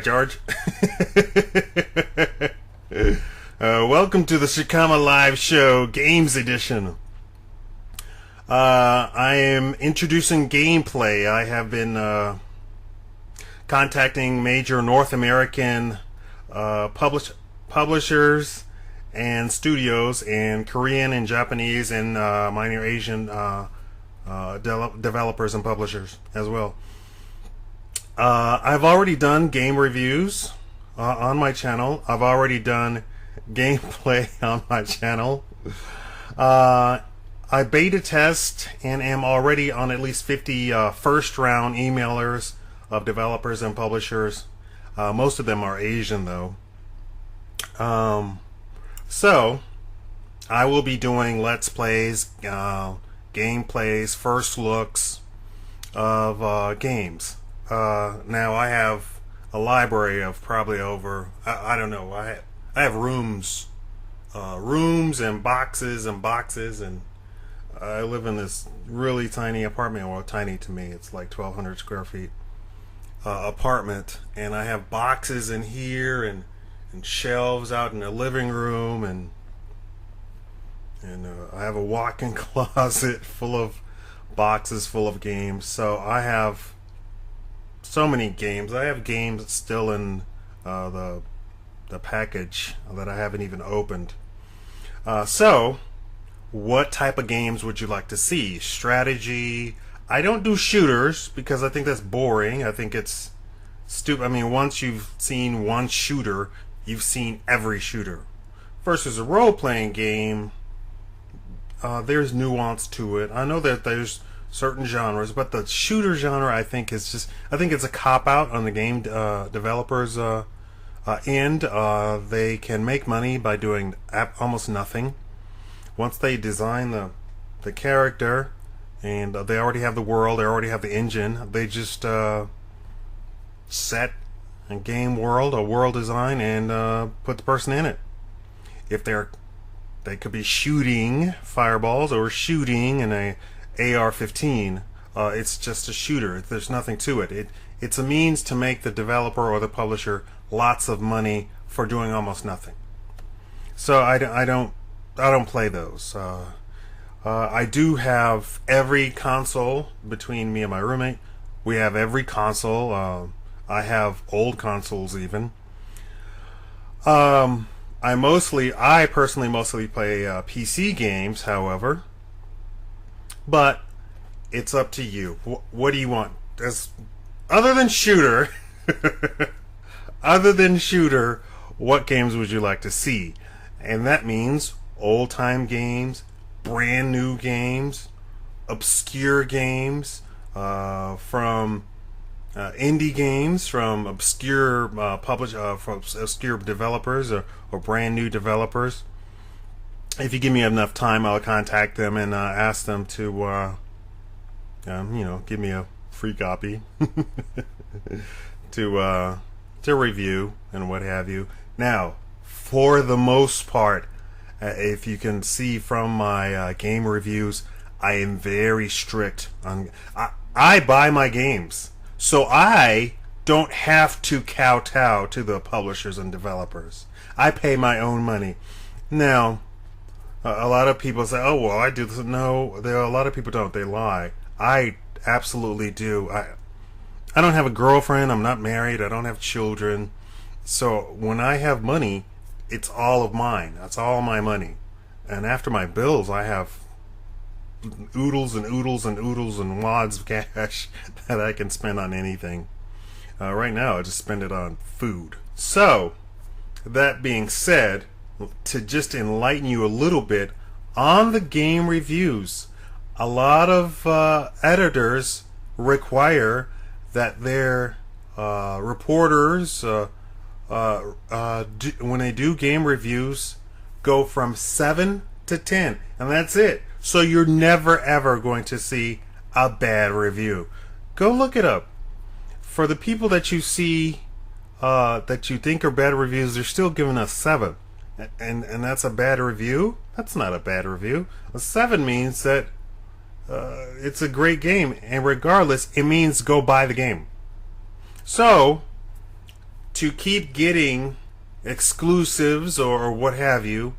George. Welcome to the Shakaama Live Show, Games Edition. I am introducing gameplay. I have been contacting major North American publishers and studios, and Korean and Japanese and minor Asian developers and publishers as well. I've already done game reviews on my channel. I've already done gameplay on my channel. I beta test and am already on at least 50 first round emailers of developers and publishers. Most of them are Asian though. So I will be doing let's plays, gameplays, first looks of games. Now I have a library of probably over I don't know, I have rooms and boxes, and I live in this really tiny apartment. Well, tiny to me, it's like 1,200 square feet apartment, and I have boxes in here and shelves out in the living room, and I have a walk-in closet full of boxes full of games. So I have so many games. I have games still in the package that I haven't even opened. So what type of games would you like to see? Strategy. I don't do shooters because I think that's boring. I think it's stupid. I mean, once you've seen one shooter, you've seen every shooter. Versus a role-playing game, there's nuance to it. I know that there's certain genres, but the shooter genre, I think it's a cop-out on the game developers' end. They can make money by doing almost nothing. Once they design the character, and they already have the world, they already have the engine, they just set a game world, a world design, and put the person in it. If they could be shooting fireballs or shooting in a AR-15. It's just a shooter. There's nothing to it. It's a means to make the developer or the publisher lots of money for doing almost nothing. So I don't play those. I do have every console between me and my roommate. We have every console. I have old consoles even. I personally mostly play PC games, however. But it's up to you. What do you want? Other than shooter, what games would you like to see? And that means old-time games, brand new games, obscure games, from indie games, from obscure from obscure developers or brand new developers. If you give me enough time, I'll contact them and ask them to, give me a free copy to review and what have you. Now, for the most part, if you can see from my game reviews, I am very strict on. I buy my games, so I don't have to kowtow to the publishers and developers. I pay my own money. Now, a lot of people say, "Oh, well, I do this." No, a lot of people don't. They lie. I absolutely do. I don't have a girlfriend. I'm not married. I don't have children. So when I have money, it's all of mine. That's all my money. And after my bills, I have oodles and oodles and oodles and wads of cash that I can spend on anything. Right now, I just spend it on food. So, that being said, to just enlighten you a little bit on the game reviews, a lot of editors require that their reporters, when they do game reviews, go from 7 to 10, and that's it. So you're never ever going to see a bad review. Go look it up. For the people that you see that you think are bad reviews, they're still giving us 7. And that's a bad review? That's not a bad review. A 7 means that it's a great game, and regardless, it means go buy the game. So, to keep getting exclusives or what have you,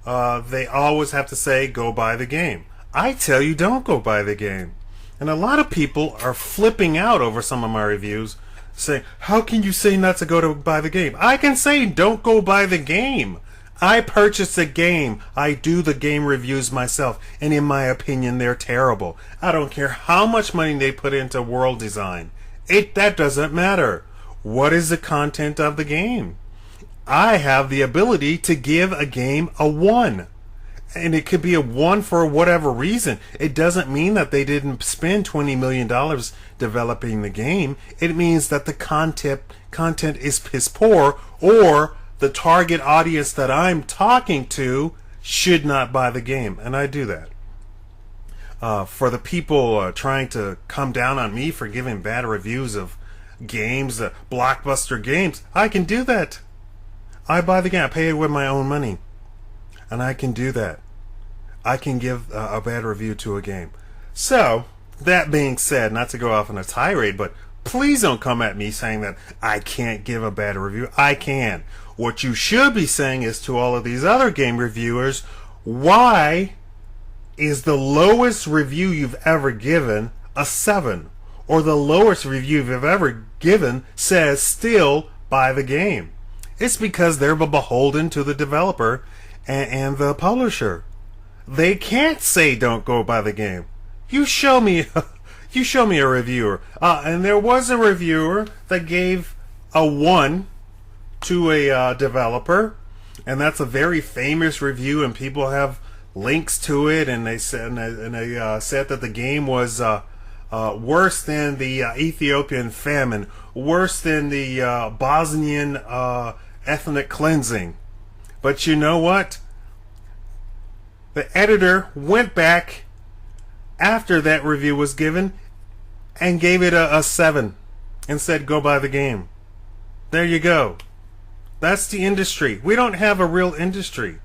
they always have to say, go buy the game. I tell you, don't go buy the game. And a lot of people are flipping out over some of my reviews, saying, how can you say not to go to buy the game? I can say, don't go buy the game. I purchased the game. I do the game reviews myself. And in my opinion, they're terrible. I don't care how much money they put into world design. That doesn't matter. What is the content of the game? I have the ability to give a game a 1. And it could be a 1 for whatever reason. It doesn't mean that they didn't spend $20 million developing the game. It means that the content is piss poor, or the target audience that I'm talking to should not buy the game. And I do that. For the people trying to come down on me for giving bad reviews of games, blockbuster games, I can do that. I buy the game. I pay it with my own money. And I can do that. I can give a bad review to a game. So, that being said, not to go off on a tirade, but please don't come at me saying that I can't give a bad review. I can. What you should be saying is to all of these other game reviewers, why is the lowest review you've ever given a 7? Or the lowest review you've ever given says still buy the game? It's because they're beholden to the developer and the publisher. They can't say don't go buy the game. You show me a reviewer. And there was a reviewer that gave a 1 to a developer, and that's a very famous review, and people have links to it, and they said that the game was worse than the Ethiopian famine, worse than the Bosnian ethnic cleansing. But you know what? The editor went back after that review was given and gave it a 7 and said go buy the game. There you go. That's the industry. We don't have a real industry.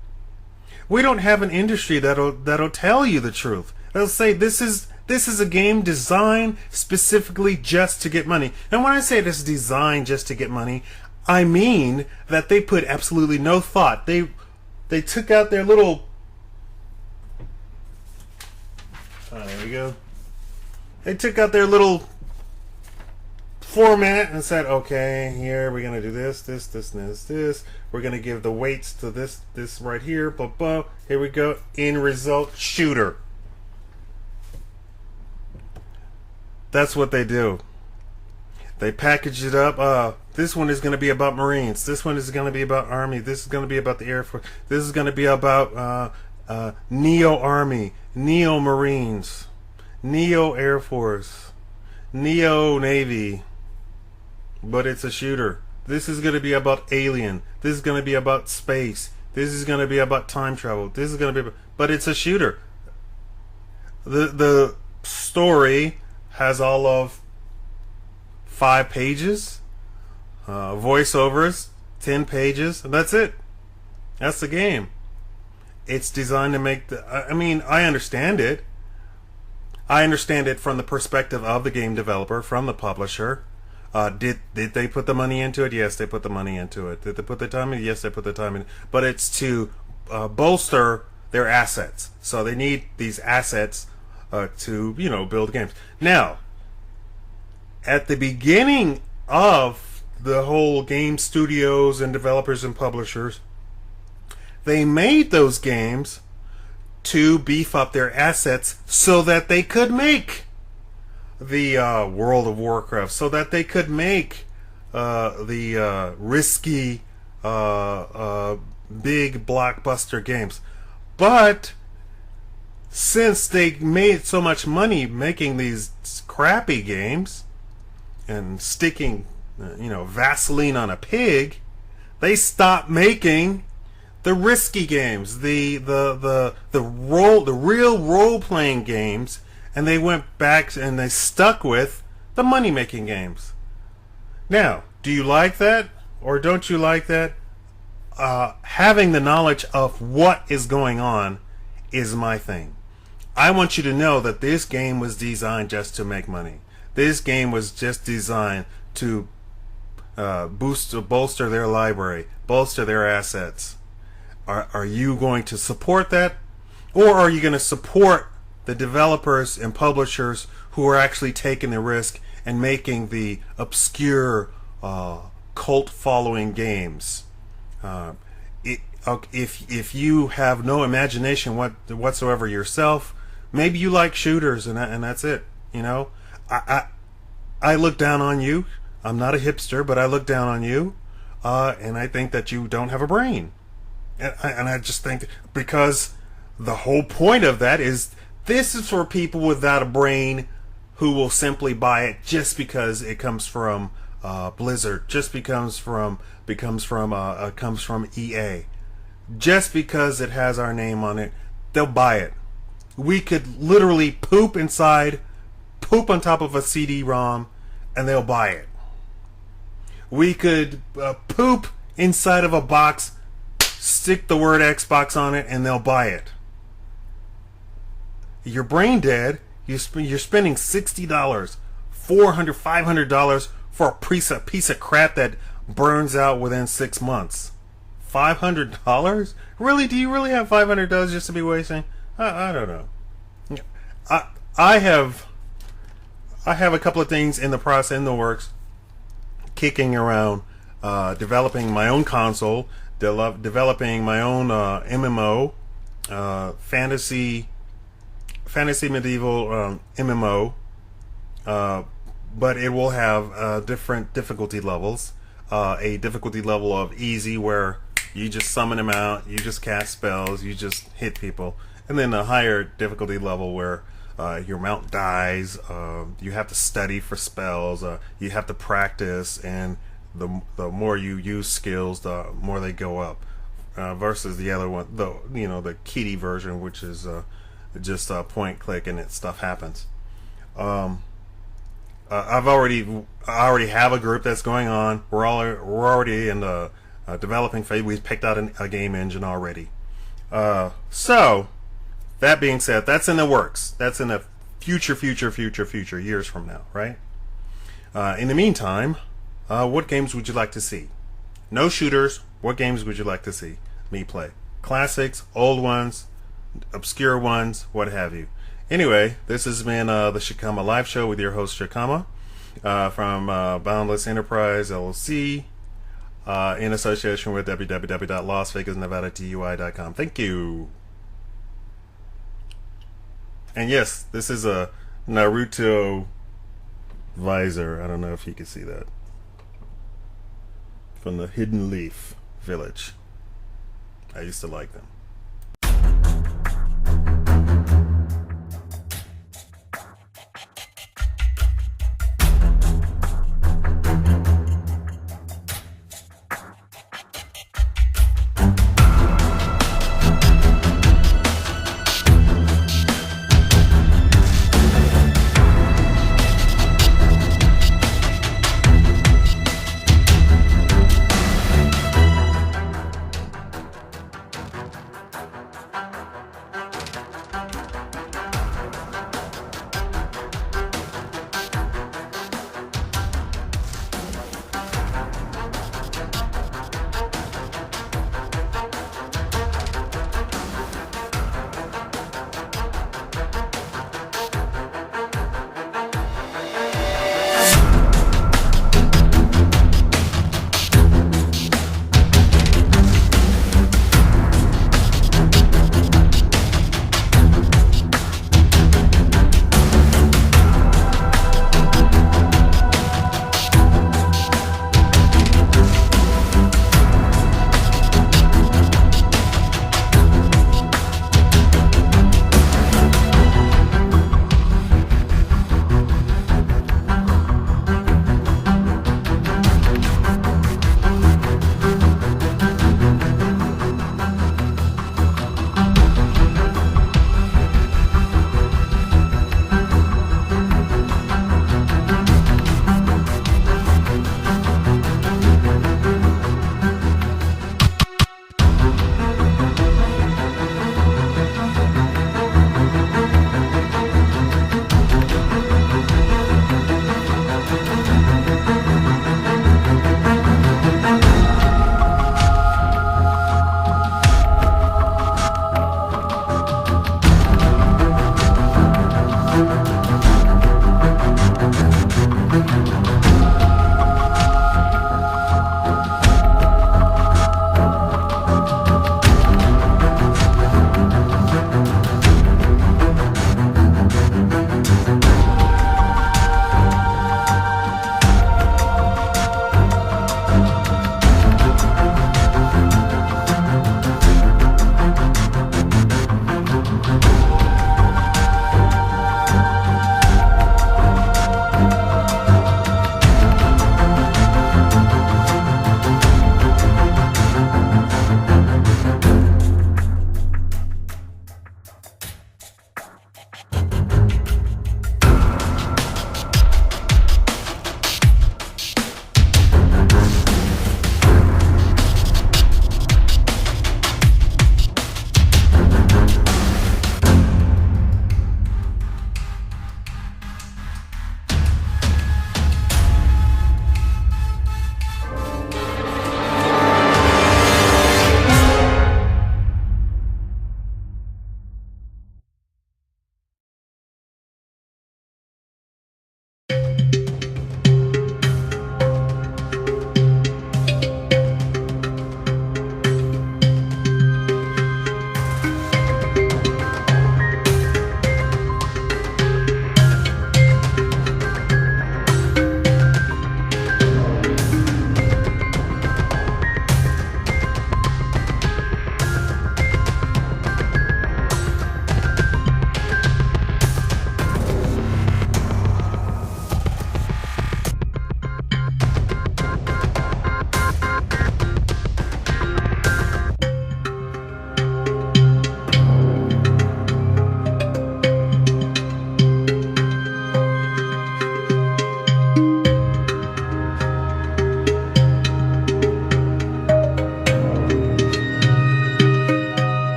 We don't have an industry that'll tell you the truth. They'll say this is a game designed specifically just to get money. And when I say this is designed just to get money, I mean that they put absolutely no thought. They took out their little... there we go. They took out their little format and said, okay, here we're going to do this, and this. We're going to give the weights to this right here, blah, blah. Here we go. End result, shooter. That's what they do. They package it up. This one is going to be about Marines. This one is going to be about Army. This is going to be about the Air Force. This is going to be about Neo Army, Neo Marines, Neo Air Force, Neo Navy. But it's a shooter. This is going to be about Alien. This is going to be about space. This is going to be about time travel. This is going to be but it's a shooter. The story has all of 5 pages, voiceovers, 10 pages, and that's it. That's the game. It's designed to make I understand it. I understand it from the perspective of the game developer, from the publisher. Did they put the money into it? Yes, they put the money into it. Did they put the time in? Yes, they put the time in. But it's to bolster their assets. So they need these assets to build games. Now, at the beginning of the whole game studios and developers and publishers, they made those games to beef up their assets so that they could make the World of Warcraft, so that they could make the risky big blockbuster games. But since they made so much money making these crappy games and sticking Vaseline on a pig, they stopped making the risky games, the real role-playing games, and they went back and they stuck with the money-making games. Now, do you like that or don't you like that? Having the knowledge of what is going on is my thing. I want you to know that this game was designed just to make money. This game was just designed to bolster their library, bolster their assets. Are you going to support that, or are you going to support the developers and publishers who are actually taking the risk and making the obscure cult following games? If you have no imagination whatsoever yourself, maybe you like shooters and that's it. You know, I look down on you. I'm not a hipster, but I look down on you, and I think that you don't have a brain. And I just think, because the whole point of that is, this is for people without a brain who will simply buy it just because it comes from Blizzard, just comes from EA, just because it has our name on it. They'll buy it. We could literally poop on top of a CD-ROM, and they'll buy it. We could poop inside of a box, stick the word Xbox on it, and they'll buy it. You're brain dead. You're spending $60, $400, $500 for a piece of crap that burns out within 6 months. $500? Really? Do you really have $500 just to be wasting? I don't know. I have a couple of things in the works, kicking around, developing my own console, developing my own MMO, fantasy medieval MMO, but it will have different difficulty levels. A difficulty level of easy, where you just summon them out, you just cast spells, you just hit people, and then a higher difficulty level where your mount dies, you have to study for spells, you have to practice, and the more you use skills, the more they go up. Versus the other one, the kitty version, which is just point click and stuff happens. I already have a group that's going on. We're already in the developing phase. We've picked out a game engine already. So that being said, that's in the works. That's in the future years from now, right? In the meantime, what games would you like to see? No shooters. What games would you like to see me play? Classics, old ones, obscure ones, what have you. Anyway, this has been the Shakaama Live Show with your host Shakaama from Boundless Enterprise LLC, in association with www.lasvegasnevadatui.com. Thank you. And yes, this is a Naruto visor. I don't know if you can see that. From the Hidden Leaf Village. I used to like them.